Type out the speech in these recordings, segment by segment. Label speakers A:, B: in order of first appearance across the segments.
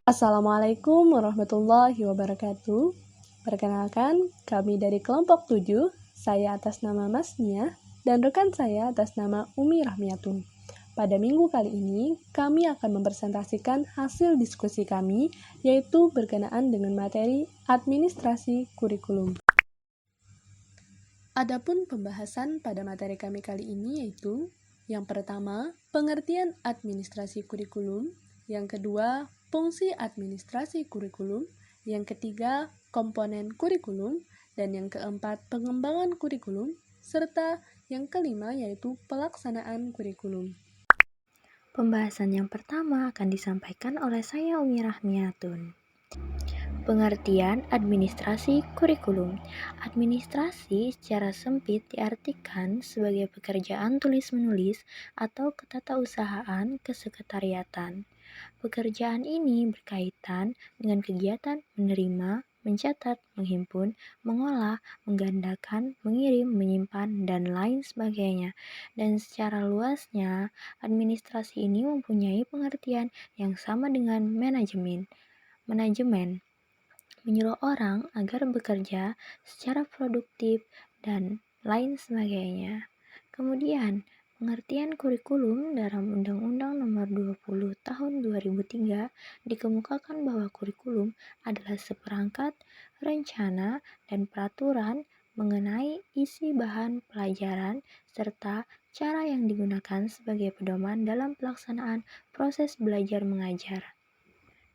A: Assalamualaikum warahmatullahi wabarakatuh. Perkenalkan, kami dari kelompok 7, saya atas nama Mas Nia, dan rekan saya atas nama Umi Rahmiatun. Pada minggu kali ini, kami akan mempresentasikan hasil diskusi kami, yaitu berkenaan dengan materi administrasi kurikulum. Adapun pembahasan pada materi kami kali ini yaitu yang pertama, pengertian administrasi kurikulum, yang kedua, fungsi administrasi kurikulum, yang ketiga, komponen kurikulum, dan yang keempat, pengembangan kurikulum, serta yang kelima yaitu pelaksanaan kurikulum.
B: Pembahasan yang pertama akan disampaikan oleh saya Umi Rahmiatun. Pengertian administrasi kurikulum. Administrasi secara sempit diartikan sebagai pekerjaan tulis-menulis atau ketatausahaan kesekretariatan. Pekerjaan ini berkaitan dengan kegiatan menerima, mencatat, menghimpun, mengolah, menggandakan, mengirim, menyimpan, dan lain sebagainya. Dan secara luasnya, administrasi ini mempunyai pengertian yang sama dengan manajemen. Menyuruh orang agar bekerja secara produktif dan lain sebagainya. Kemudian, pengertian kurikulum dalam Undang-Undang Nomor 20 Tahun 2003 dikemukakan bahwa kurikulum adalah seperangkat rencana dan peraturan mengenai isi bahan pelajaran serta cara yang digunakan sebagai pedoman dalam pelaksanaan proses belajar mengajar.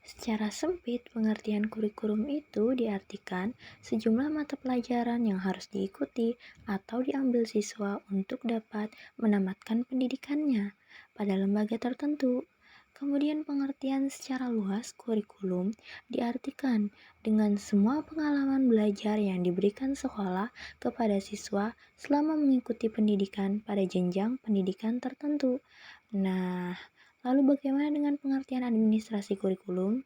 B: Secara sempit, pengertian kurikulum itu diartikan sejumlah mata pelajaran yang harus diikuti atau diambil siswa untuk dapat menamatkan pendidikannya pada lembaga tertentu. Kemudian pengertian secara luas kurikulum diartikan dengan semua pengalaman belajar yang diberikan sekolah kepada siswa selama mengikuti pendidikan pada jenjang pendidikan tertentu. Nah, lalu bagaimana dengan pengertian administrasi kurikulum?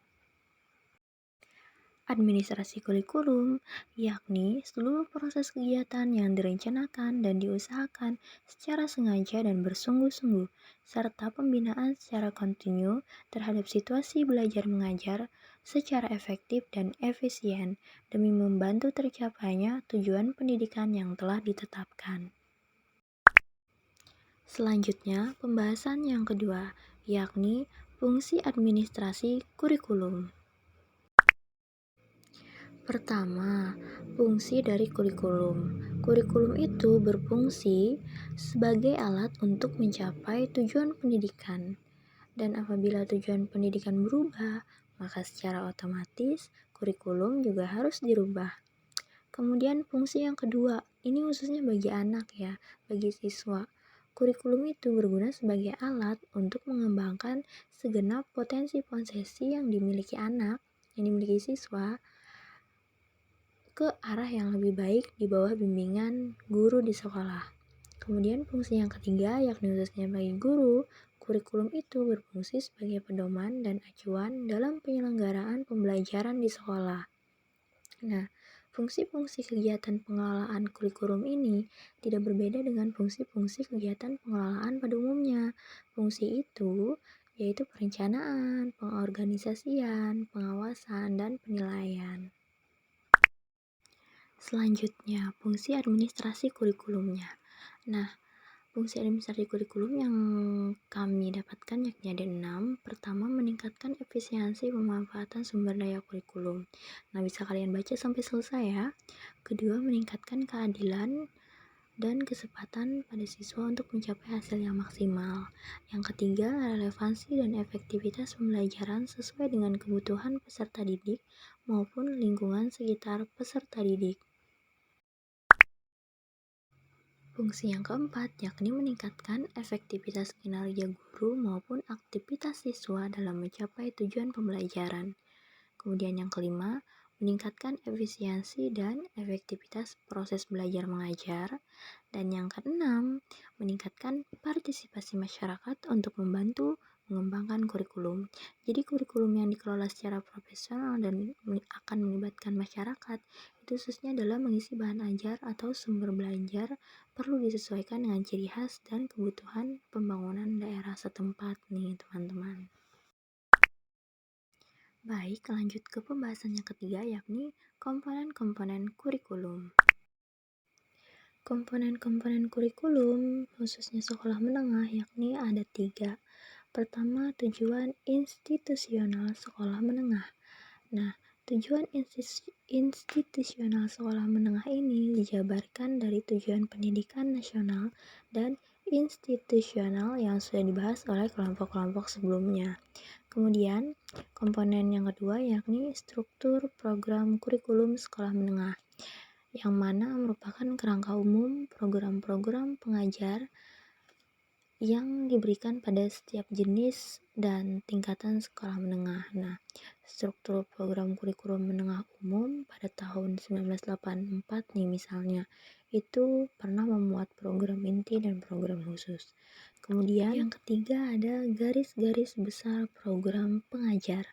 B: Administrasi kurikulum, yakni seluruh proses kegiatan yang direncanakan dan diusahakan secara sengaja dan bersungguh-sungguh, serta pembinaan secara kontinu terhadap situasi belajar mengajar secara efektif dan efisien demi membantu tercapainya tujuan pendidikan yang telah ditetapkan. Selanjutnya, pembahasan yang kedua, yakni fungsi administrasi kurikulum. Pertama, fungsi dari kurikulum. Kurikulum itu berfungsi sebagai alat untuk mencapai tujuan pendidikan. Dan apabila tujuan pendidikan berubah, maka secara otomatis kurikulum juga harus dirubah. Kemudian fungsi yang kedua, ini khususnya bagi anak ya, bagi siswa. Kurikulum itu berguna sebagai alat untuk mengembangkan segenap potensi yang dimiliki anak, yang dimiliki siswa, ke arah yang lebih baik di bawah bimbingan guru di sekolah. Kemudian fungsi yang ketiga, yakni khususnya bagi guru, kurikulum itu berfungsi sebagai pedoman dan acuan dalam penyelenggaraan pembelajaran di sekolah. Nah, fungsi-fungsi kegiatan pengelolaan kurikulum ini tidak berbeda dengan fungsi-fungsi kegiatan pengelolaan pada umumnya. Fungsi itu yaitu perencanaan, pengorganisasian, pengawasan, dan penilaian. Selanjutnya, fungsi administrasi kurikulumnya. Nah, fungsi administrasi kurikulum yang kami dapatkan yakni ada 6. Pertama, meningkatkan efisiensi pemanfaatan sumber daya kurikulum. Nah, bisa kalian baca sampai selesai ya. Kedua, meningkatkan keadilan dan kesempatan pada siswa untuk mencapai hasil yang maksimal. Yang ketiga, relevansi dan efektivitas pembelajaran sesuai dengan kebutuhan peserta didik maupun lingkungan sekitar peserta didik. Fungsi yang keempat, yakni meningkatkan efektivitas kinerja guru maupun aktivitas siswa dalam mencapai tujuan pembelajaran. Kemudian yang kelima, meningkatkan efisiensi dan efektivitas proses belajar mengajar. Dan yang keenam, meningkatkan partisipasi masyarakat untuk membantu mengembangkan kurikulum. Jadi kurikulum yang dikelola secara profesional dan akan melibatkan masyarakat itu khususnya dalam mengisi bahan ajar atau sumber belajar perlu disesuaikan dengan ciri khas dan kebutuhan pembangunan daerah setempat nih teman-teman. Baik, lanjut ke pembahasan yang ketiga, yakni komponen-komponen kurikulum. Komponen-komponen kurikulum, khususnya sekolah menengah, yakni ada 3. Pertama, tujuan institusional sekolah menengah. Nah, tujuan institusional sekolah menengah ini dijabarkan dari tujuan pendidikan nasional dan institusional yang sudah dibahas oleh kelompok-kelompok sebelumnya. Kemudian, komponen yang kedua yakni struktur program kurikulum sekolah menengah, yang mana merupakan kerangka umum program-program pengajar yang diberikan pada setiap jenis dan tingkatan sekolah menengah. Nah, struktur program kurikulum menengah umum pada tahun 1984 nih misalnya, itu pernah memuat program inti dan program khusus. Kemudian yang ketiga ada garis-garis besar program pengajar.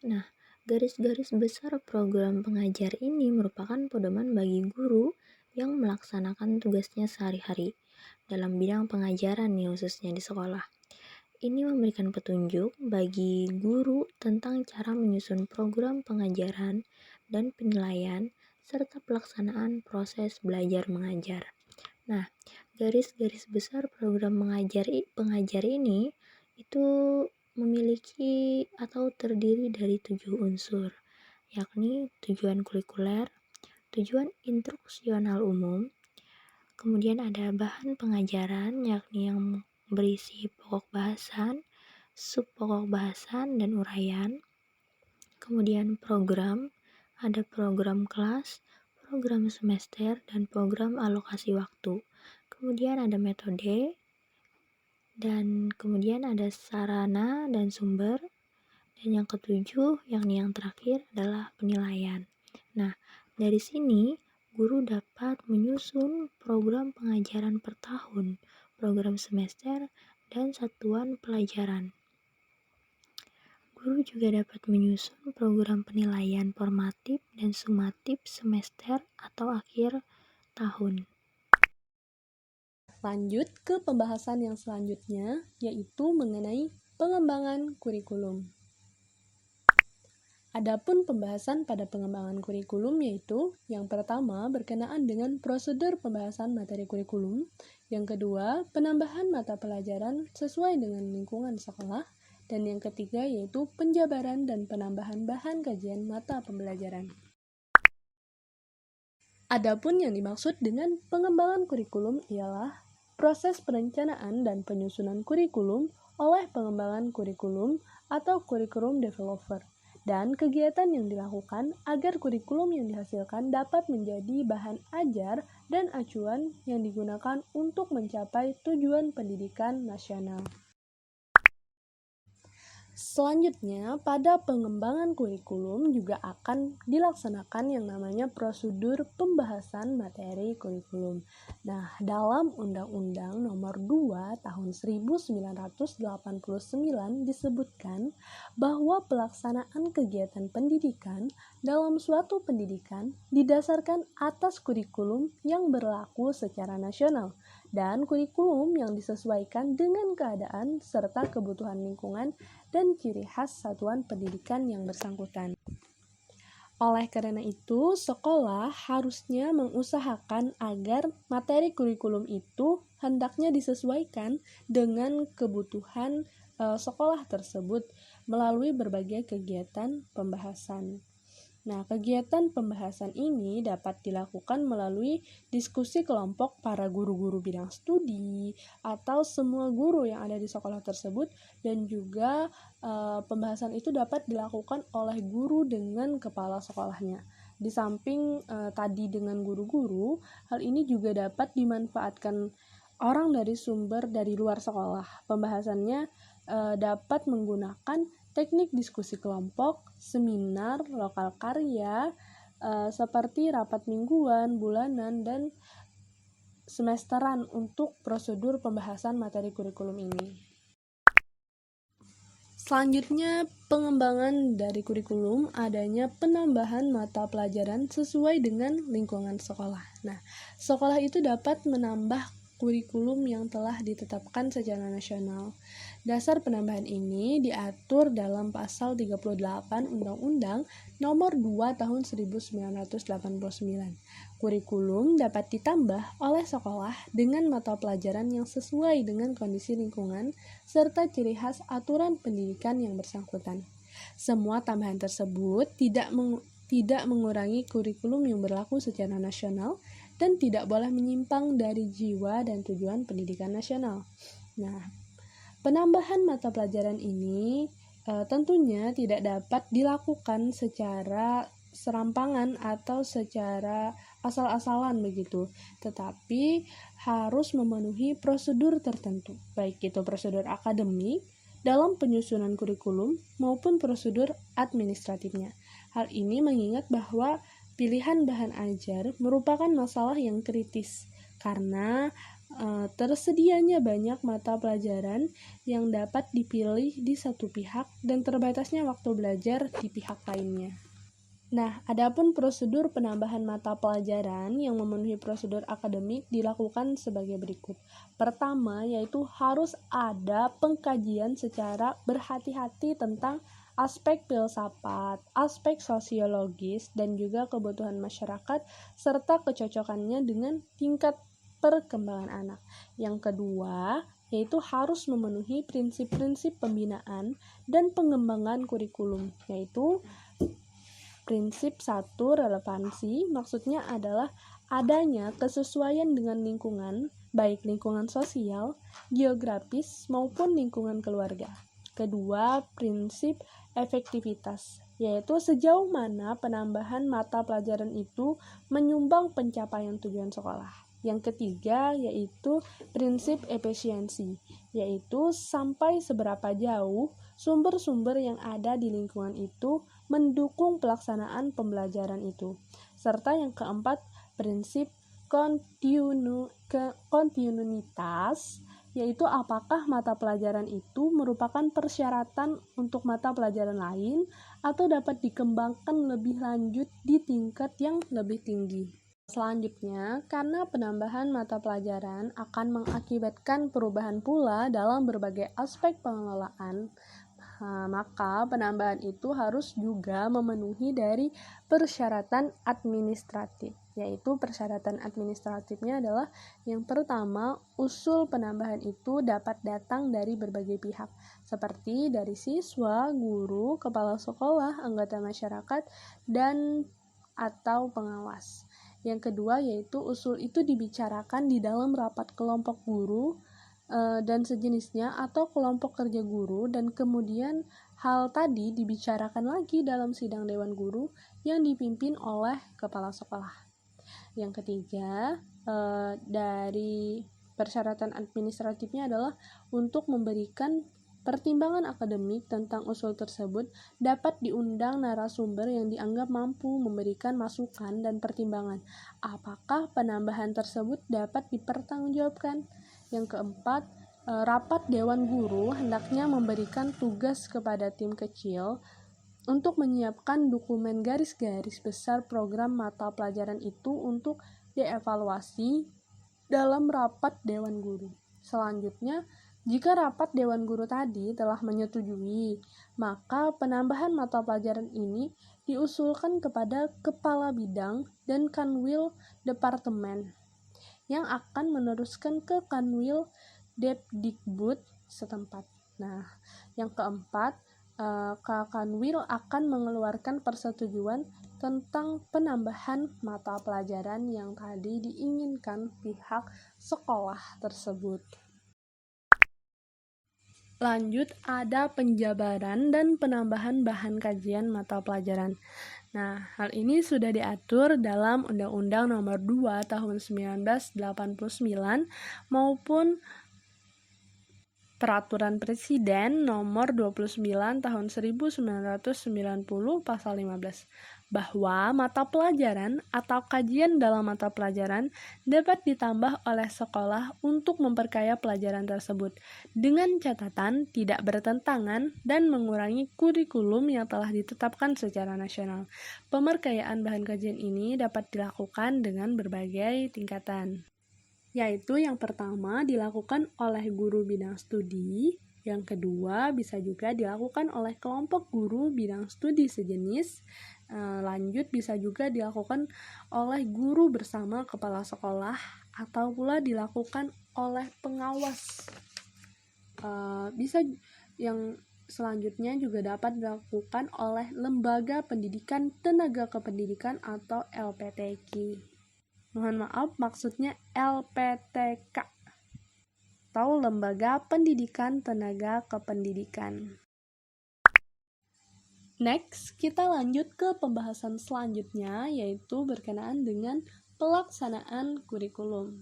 B: Nah, garis-garis besar program pengajar ini merupakan pedoman bagi guru yang melaksanakan tugasnya sehari-hari dalam bidang pengajaran nih khususnya di sekolah. Ini memberikan petunjuk bagi guru tentang cara menyusun program pengajaran dan penilaian serta pelaksanaan proses belajar mengajar. Nah, garis-garis besar program pengajar ini itu memiliki atau terdiri dari 7 unsur, yakni tujuan kurikuler, tujuan instruksional umum, kemudian ada bahan pengajaran yakni yang berisi pokok bahasan, sub pokok bahasan, dan uraian. Kemudian program, ada program kelas, program semester, dan program alokasi waktu. Kemudian ada metode, dan kemudian ada sarana dan sumber. Dan yang ketujuh, yang terakhir adalah penilaian. Nah, dari sini guru dapat menyusun program pengajaran per tahun, program semester, dan satuan pelajaran. Guru juga dapat menyusun program penilaian formatif dan sumatif semester atau akhir tahun.
A: Lanjut ke pembahasan yang selanjutnya, yaitu mengenai pengembangan kurikulum. Adapun pembahasan pada pengembangan kurikulum yaitu yang pertama berkenaan dengan prosedur pembahasan materi kurikulum, yang kedua penambahan mata pelajaran sesuai dengan lingkungan sekolah, dan yang ketiga yaitu penjabaran dan penambahan bahan kajian mata pembelajaran. Adapun yang dimaksud dengan pengembangan kurikulum ialah proses perencanaan dan penyusunan kurikulum oleh pengembangan kurikulum atau kurikulum developer, dan kegiatan yang dilakukan agar kurikulum yang dihasilkan dapat menjadi bahan ajar dan acuan yang digunakan untuk mencapai tujuan pendidikan nasional. Selanjutnya, pada pengembangan kurikulum juga akan dilaksanakan yang namanya prosedur pembahasan materi kurikulum. Nah, dalam Undang-Undang Nomor 2 Tahun 1989 disebutkan bahwa pelaksanaan kegiatan pendidikan dalam suatu pendidikan didasarkan atas kurikulum yang berlaku secara nasional dan kurikulum yang disesuaikan dengan keadaan serta kebutuhan lingkungan dan ciri khas satuan pendidikan yang bersangkutan. Oleh karena itu, sekolah harusnya mengusahakan agar materi kurikulum itu hendaknya disesuaikan dengan kebutuhan sekolah tersebut melalui berbagai kegiatan pembahasan. Nah, kegiatan pembahasan ini dapat dilakukan melalui diskusi kelompok para guru-guru bidang studi atau semua guru yang ada di sekolah tersebut, dan juga pembahasan itu dapat dilakukan oleh guru dengan kepala sekolahnya. Di samping tadi dengan guru-guru, hal ini juga dapat dimanfaatkan orang dari sumber dari luar sekolah. Pembahasannya dapat menggunakan teknik diskusi kelompok, seminar, lokal karya, seperti rapat mingguan, bulanan, dan semesteran untuk prosedur pembahasan materi kurikulum ini. Selanjutnya, pengembangan dari kurikulum adanya penambahan mata pelajaran sesuai dengan lingkungan sekolah. Nah, sekolah itu dapat menambah kurikulum yang telah ditetapkan secara nasional. Dasar penambahan ini diatur dalam pasal 38 Undang-Undang Nomor 2 Tahun 1989. Kurikulum dapat ditambah oleh sekolah dengan mata pelajaran yang sesuai dengan kondisi lingkungan serta ciri khas aturan pendidikan yang bersangkutan. Semua tambahan tersebut tidak mengurangi kurikulum yang berlaku secara nasional dan tidak boleh menyimpang dari jiwa dan tujuan pendidikan nasional. Nah, penambahan mata pelajaran ini tentunya tidak dapat dilakukan secara serampangan atau secara asal-asalan begitu, tetapi harus memenuhi prosedur tertentu, baik itu prosedur akademik dalam penyusunan kurikulum maupun prosedur administratifnya. Hal ini mengingat bahwa pilihan bahan ajar merupakan masalah yang kritis karena tersedianya banyak mata pelajaran yang dapat dipilih di satu pihak dan terbatasnya waktu belajar di pihak lainnya. Nah, adapun prosedur penambahan mata pelajaran yang memenuhi prosedur akademik dilakukan sebagai berikut. Pertama, yaitu harus ada pengkajian secara berhati-hati tentang aspek filsafat, aspek sosiologis, dan juga kebutuhan masyarakat, serta kecocokannya dengan tingkat perkembangan anak. Yang kedua, yaitu harus memenuhi prinsip-prinsip pembinaan dan pengembangan kurikulum, yaitu prinsip 1 relevansi, maksudnya adalah adanya kesesuaian dengan lingkungan, baik lingkungan sosial, geografis, maupun lingkungan keluarga. Kedua, prinsip efektivitas, yaitu sejauh mana penambahan mata pelajaran itu menyumbang pencapaian tujuan sekolah. Yang ketiga, yaitu prinsip efisiensi, yaitu sampai seberapa jauh sumber-sumber yang ada di lingkungan itu mendukung pelaksanaan pembelajaran itu. Serta yang keempat, prinsip kontinuitas, yaitu apakah mata pelajaran itu merupakan persyaratan untuk mata pelajaran lain atau dapat dikembangkan lebih lanjut di tingkat yang lebih tinggi. Selanjutnya, karena penambahan mata pelajaran akan mengakibatkan perubahan pula dalam berbagai aspek pengelolaan, maka penambahan itu harus juga memenuhi dari persyaratan administratif, yaitu persyaratan administratifnya adalah yang pertama, usul penambahan itu dapat datang dari berbagai pihak, seperti dari siswa, guru, kepala sekolah, anggota masyarakat, dan atau pengawas. Yang kedua, yaitu usul itu dibicarakan di dalam rapat kelompok guru dan sejenisnya atau kelompok kerja guru, dan kemudian hal tadi dibicarakan lagi dalam sidang dewan guru yang dipimpin oleh kepala sekolah. Yang ketiga, dari persyaratan administratifnya adalah untuk memberikan pertimbangan akademik tentang usul tersebut dapat diundang narasumber yang dianggap mampu memberikan masukan dan pertimbangan. Apakah penambahan tersebut dapat dipertanggungjawabkan? Yang keempat, rapat Dewan Guru hendaknya memberikan tugas kepada tim kecil untuk menyiapkan dokumen garis-garis besar program mata pelajaran itu untuk dievaluasi dalam rapat Dewan Guru. Selanjutnya, jika rapat Dewan Guru tadi telah menyetujui, maka penambahan mata pelajaran ini diusulkan kepada Kepala Bidang dan Kanwil Departemen yang akan meneruskan ke Kanwil Depdikbud setempat. Nah, yang keempat, Kanwil akan mengeluarkan persetujuan tentang penambahan mata pelajaran yang tadi diinginkan pihak sekolah tersebut. Lanjut, ada penjabaran dan penambahan bahan kajian mata pelajaran. Nah, hal ini sudah diatur dalam Undang-Undang Nomor 2 Tahun 1989 maupun Peraturan Presiden Nomor 29 Tahun 1990 Pasal 15, bahwa mata pelajaran atau kajian dalam mata pelajaran dapat ditambah oleh sekolah untuk memperkaya pelajaran tersebut, dengan catatan tidak bertentangan dan mengurangi kurikulum yang telah ditetapkan secara nasional. Pemerkayaan bahan kajian ini dapat dilakukan dengan berbagai tingkatan. yaitu yang pertama dilakukan oleh guru bidang studi, yang kedua bisa juga dilakukan oleh kelompok guru bidang studi sejenis, lanjut bisa juga dilakukan oleh guru bersama kepala sekolah, atau pula dilakukan oleh pengawas. Bisa yang selanjutnya juga dapat dilakukan oleh lembaga pendidikan tenaga kependidikan atau LPTK. Mohon maaf, maksudnya LPTK atau Lembaga Pendidikan Tenaga Kependidikan. Next, kita lanjut ke pembahasan selanjutnya, yaitu berkenaan dengan pelaksanaan kurikulum.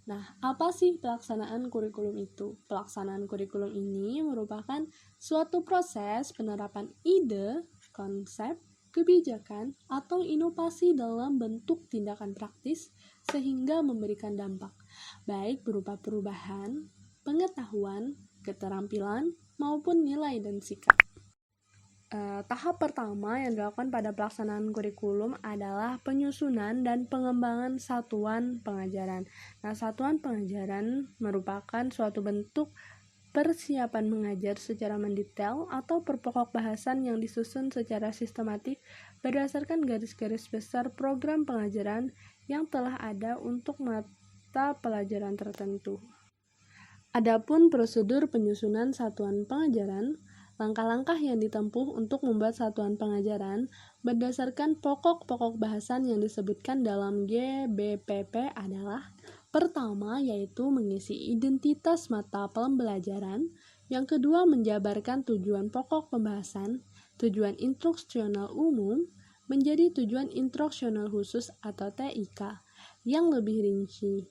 A: Nah, apa sih pelaksanaan kurikulum itu? Pelaksanaan kurikulum ini merupakan suatu proses penerapan ide, konsep, kebijakan, atau inovasi dalam bentuk tindakan praktis sehingga memberikan dampak, baik berupa perubahan, pengetahuan, keterampilan, maupun nilai dan sikap. Tahap pertama yang dilakukan pada pelaksanaan kurikulum adalah penyusunan dan pengembangan satuan pengajaran. Nah, satuan pengajaran merupakan suatu bentuk persiapan mengajar secara mendetail atau perpokok bahasan yang disusun secara sistematik berdasarkan garis-garis besar program pengajaran yang telah ada untuk mata pelajaran tertentu. Adapun prosedur penyusunan satuan pengajaran, langkah-langkah yang ditempuh untuk membuat satuan pengajaran berdasarkan pokok-pokok bahasan yang disebutkan dalam GBPP adalah: pertama, yaitu mengisi identitas mata pembelajaran. Yang kedua, menjabarkan tujuan pokok pembahasan, tujuan instruksional umum, menjadi tujuan instruksional khusus atau TIK yang lebih rinci.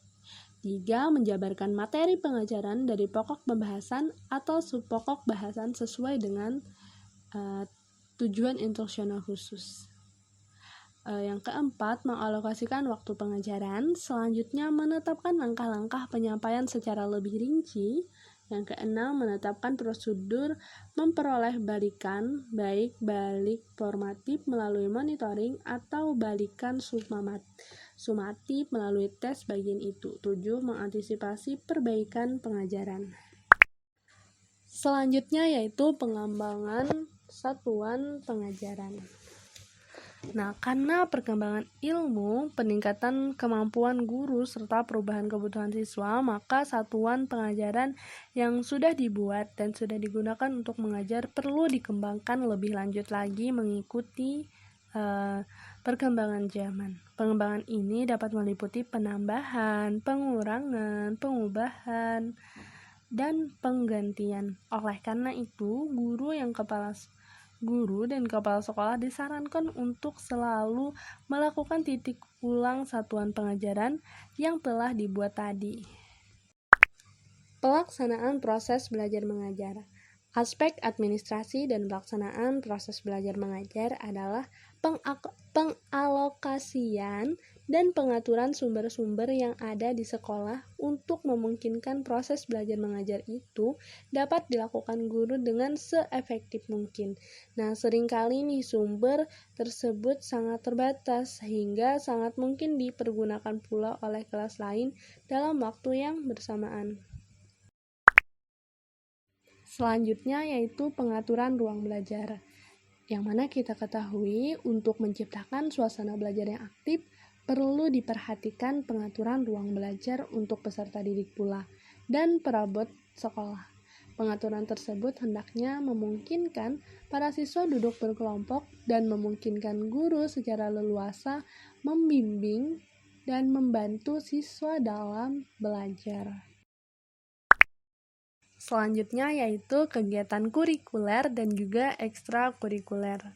A: 3. Menjabarkan materi pengajaran dari pokok pembahasan atau subpokok bahasan sesuai dengan tujuan instruksional khusus. Yang keempat, mengalokasikan waktu pengajaran. Selanjutnya, menetapkan langkah-langkah penyampaian secara lebih rinci. Yang keenam, menetapkan prosedur memperoleh balikan, baik balik formatif melalui monitoring atau balikan sumatif melalui tes bagian itu. 7. Mengantisipasi perbaikan pengajaran. Selanjutnya yaitu pengembangan satuan pengajaran. Nah, karena perkembangan ilmu, peningkatan kemampuan guru, serta perubahan kebutuhan siswa, maka satuan pengajaran yang sudah dibuat dan sudah digunakan untuk mengajar perlu dikembangkan lebih lanjut lagi mengikuti perkembangan zaman. Pengembangan ini dapat meliputi penambahan, pengurangan, pengubahan, dan penggantian. Oleh karena itu, guru dan kepala sekolah disarankan untuk selalu melakukan titik ulang satuan pengajaran yang telah dibuat tadi. Pelaksanaan proses belajar mengajar. Aspek administrasi dan pelaksanaan proses belajar mengajar adalah pengalokasian dan pengaturan sumber-sumber yang ada di sekolah untuk memungkinkan proses belajar mengajar itu dapat dilakukan guru dengan seefektif mungkin. Nah, seringkali nih sumber tersebut sangat terbatas sehingga sangat mungkin dipergunakan pula oleh kelas lain dalam waktu yang bersamaan. Selanjutnya yaitu pengaturan ruang belajar, yang mana kita ketahui untuk menciptakan suasana belajar yang aktif perlu diperhatikan pengaturan ruang belajar untuk peserta didik pula dan perabot sekolah. Pengaturan tersebut hendaknya memungkinkan para siswa duduk berkelompok dan memungkinkan guru secara leluasa membimbing dan membantu siswa dalam belajar. Selanjutnya yaitu kegiatan kurikuler dan juga ekstrakurikuler.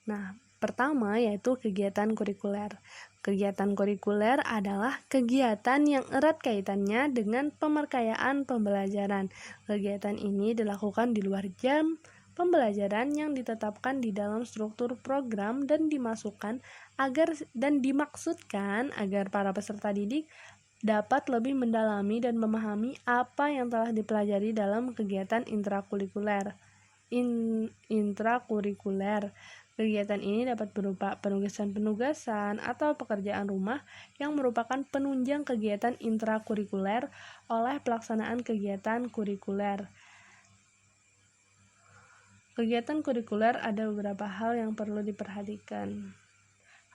A: Nah, pertama yaitu kegiatan kurikuler. Kegiatan kurikuler adalah kegiatan yang erat kaitannya dengan pemerkayaan pembelajaran. Kegiatan ini dilakukan di luar jam pembelajaran yang ditetapkan di dalam struktur program dan dimaksudkan agar para peserta didik dapat lebih mendalami dan memahami apa yang telah dipelajari dalam kegiatan intrakurikuler. Kegiatan ini dapat berupa penugasan-penugasan atau pekerjaan rumah yang merupakan penunjang kegiatan intrakurikuler oleh pelaksanaan kegiatan kurikuler. Kegiatan kurikuler ada beberapa hal yang perlu diperhatikan.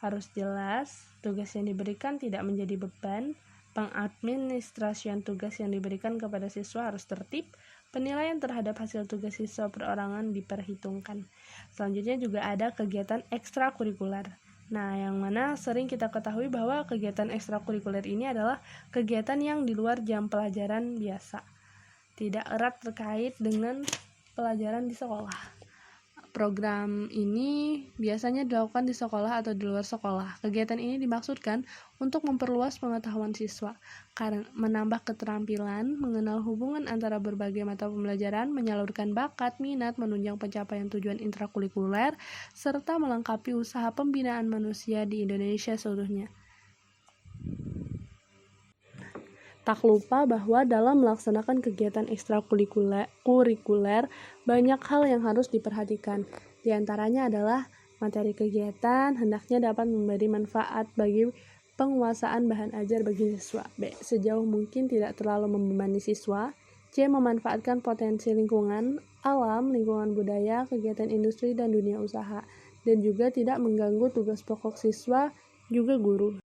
A: Harus jelas, tugas yang diberikan tidak menjadi beban, pengadministrasian tugas yang diberikan kepada siswa harus tertib, penilaian terhadap hasil tugas siswa perorangan diperhitungkan. Selanjutnya juga ada kegiatan ekstrakurikuler. Nah, yang mana sering kita ketahui bahwa kegiatan ekstrakurikuler ini adalah kegiatan yang di luar jam pelajaran biasa, tidak erat terkait dengan pelajaran di sekolah. Program ini biasanya dilakukan di sekolah atau di luar sekolah. Kegiatan ini dimaksudkan untuk memperluas pengetahuan siswa, karena menambah keterampilan, mengenal hubungan antara berbagai mata pembelajaran, menyalurkan bakat, minat, menunjang pencapaian tujuan intrakurikuler, serta melengkapi usaha pembinaan manusia di Indonesia seluruhnya. Tak lupa bahwa dalam melaksanakan kegiatan ekstrakurikuler, banyak hal yang harus diperhatikan. Di antaranya adalah materi kegiatan hendaknya dapat memberi manfaat bagi penguasaan bahan ajar bagi siswa. B. Sejauh mungkin tidak terlalu membebani siswa. C. Memanfaatkan potensi lingkungan, alam, lingkungan budaya, kegiatan industri, dan dunia usaha. Dan juga tidak mengganggu tugas pokok siswa, juga guru.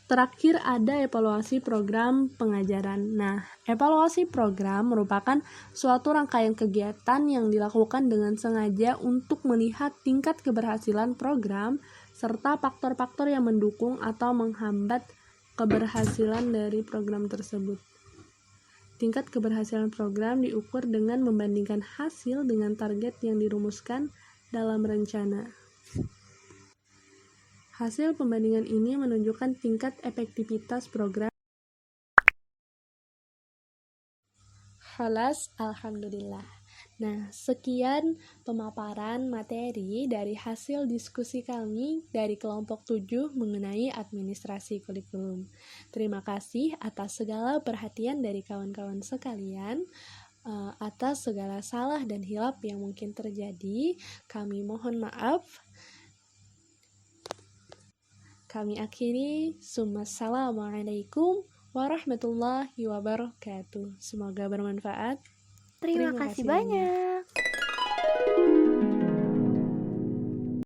A: Terakhir ada evaluasi program pengajaran. Nah, evaluasi program merupakan suatu rangkaian kegiatan yang dilakukan dengan sengaja untuk melihat tingkat keberhasilan program serta faktor-faktor yang mendukung atau menghambat keberhasilan dari program tersebut. Tingkat keberhasilan program diukur dengan membandingkan hasil dengan target yang dirumuskan dalam rencana. Hasil pembandingan ini menunjukkan tingkat efektivitas program. Halas, alhamdulillah. Nah, sekian pemaparan materi dari hasil diskusi kami dari kelompok 7 mengenai administrasi kurikulum. Terima kasih atas segala perhatian dari kawan-kawan sekalian. Atas segala salah dan hilap yang mungkin terjadi, kami mohon maaf. Kami akhiri, Assalamualaikum warahmatullahi wabarakatuh. Semoga bermanfaat.
B: Terima kasih banyak.